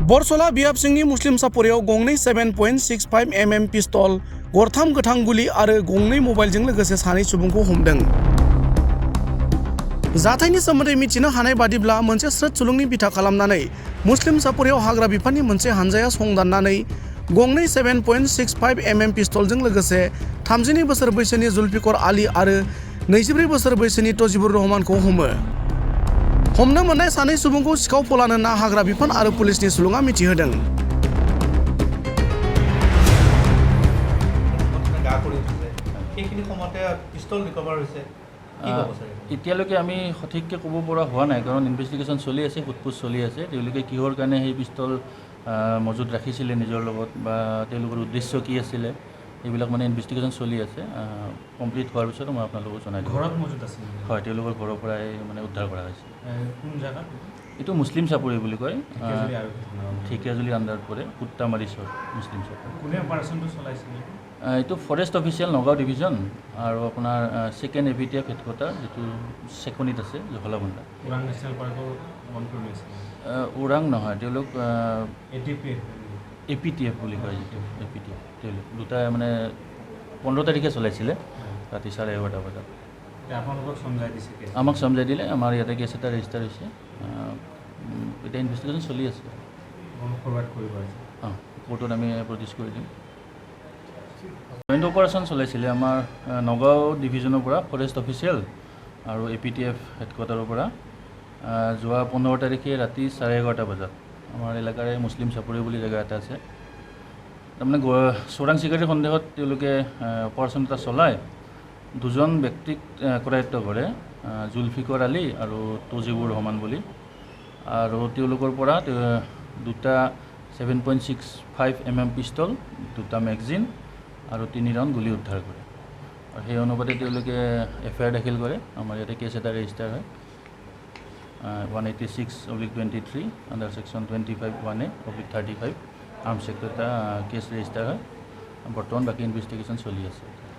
बरसला बियाब सिंहनि मुस्लिम सापरियाव गंनै 7.65 mm पिस्तल गरथाम गोथां गुलि आरो गंनै मबाइलजों लोगोसे सानै सुबुंखौ हमदों। जाथायनि सोमोन्दै मिथिनो हानाय बादिब्ला मोनसे स्रोद सुलुंनि बिथा खालामनानै मुस्लिम सापरियाव हाग्रा बिफाननि मोनसे हानजाया संदाननानै गंनै 7.65 mm पिस्तलजों लोगोसे 32 बोसोर बैसोनि जुल्फिकर आली आरो 24 बोसोर बैसोनि तजिबुर रहमानखौ हमो। हमनो मोननाय सानै सुबुंखौ सिखाव फलान होनना हाग्रा बिफान आरो पुलिसनि सुलुङा मिथिहोदों। এতিয়ালৈকে আমি সঠিককৈ ক'ব পৰা হোৱা নাই, কাৰণ ইনভেষ্টিগেশ্যন চলি আছে, সোধপোছ চলি আছে। তেওঁলোকে কিহৰ কাৰণে সেই পিষ্টল মজুত ৰাখিছিলে নিজৰ লগত, বা তেওঁলোকৰ উদ্দেশ্য কি আছিলে, এইবিলাক মানে ইনভেষ্টিগেশ্যন চলি আছে। কমপ্লিট হোৱাৰ পিছত মই আপোনালোকক জনাই দিম। ঘৰত মজুত আছিল? হয়, তেওঁলোকৰ ঘৰৰ পৰাই মানে উদ্ধাৰ কৰা হৈছে। কোন জেগাত? এইটো মুছলিম চাপৰি বুলি কয়, ঢেকীয়াজুলি আণ্ডাৰত পৰে, কুত্তামাৰিছৰ মুছলিম চাপৰি। কোনে অপাৰেশ্যনটো চলাইছিলে? এইটো ফৰেষ্ট অফিচিয়েল নগাঁও ডিভিজন আৰু আপোনাৰ ছেকেণ্ড APTF হেডকোৱাৰ্টাৰ, যিটো চেকনিত আছে, জহলাবন্ধা। ওৰাং নেশ্যনেল পাৰ্কৰ মন্ত্ৰী আছে? ওৰাং নহয়, তেওঁলোক APTF বুলি কয়, যিটো APTF। তেওঁলোক দুটাই মানে 15 তাৰিখে চলাইছিলে ৰাতি 11:30 বজাত। আপোনালোকক সমজাই দিছে? আমাক সমজাই দিলে। আমাৰ ইয়াতে কেছ এটা ৰেজিষ্টাৰ হৈছে, এতিয়া ইনভেষ্টিগেশ্যন চলি আছে। ফৰৱাৰ্ড কৰিব কোৰ্টত আমি প্ৰডিউচ কৰি দিম। জইণ্ট অপাৰেশ্যন চলাইছিলে আমাৰ নগাঁও ডিভিজনৰ পৰা, ফৰেষ্ট অফিচিয়েল আৰু APTF হেডকোৱাৰ্টাৰৰ পৰা যোৱা 15 তাৰিখে ৰাতি 11:30 বজাত আমাৰ এলেকাৰে মুছলিম চাপৰি বুলি জেগা এটা আছে, তাৰমানে চোৰাং চিকাৰীৰ সন্দেহত তেওঁলোকে অপাৰেশ্যন এটা চলায়। দুজন ব্যক্তিক কৰায়ত্ব কৰে, জুলফিকৰ আলী আৰু তজিবুৰ ৰহমান বুলি, আৰু তেওঁলোকৰ পৰা দুটা 7.65 mm পিষ্টল, দুটা মেগজিন আৰু 3 ৰাউণ্ড গুলি উদ্ধাৰ কৰে। আৰু সেই অনুপাতে তেওঁলোকে FIR দাখিল কৰে। আমাৰ ইয়াতে কেছ এটা ৰেজিষ্টাৰ হয় 186/23 under section 25(1A)/35 arms act এটা কেছ ৰেজিষ্টাৰ হয়। বৰ্তমান বাকী ইনভেষ্টিগেশ্যন চলি আছে।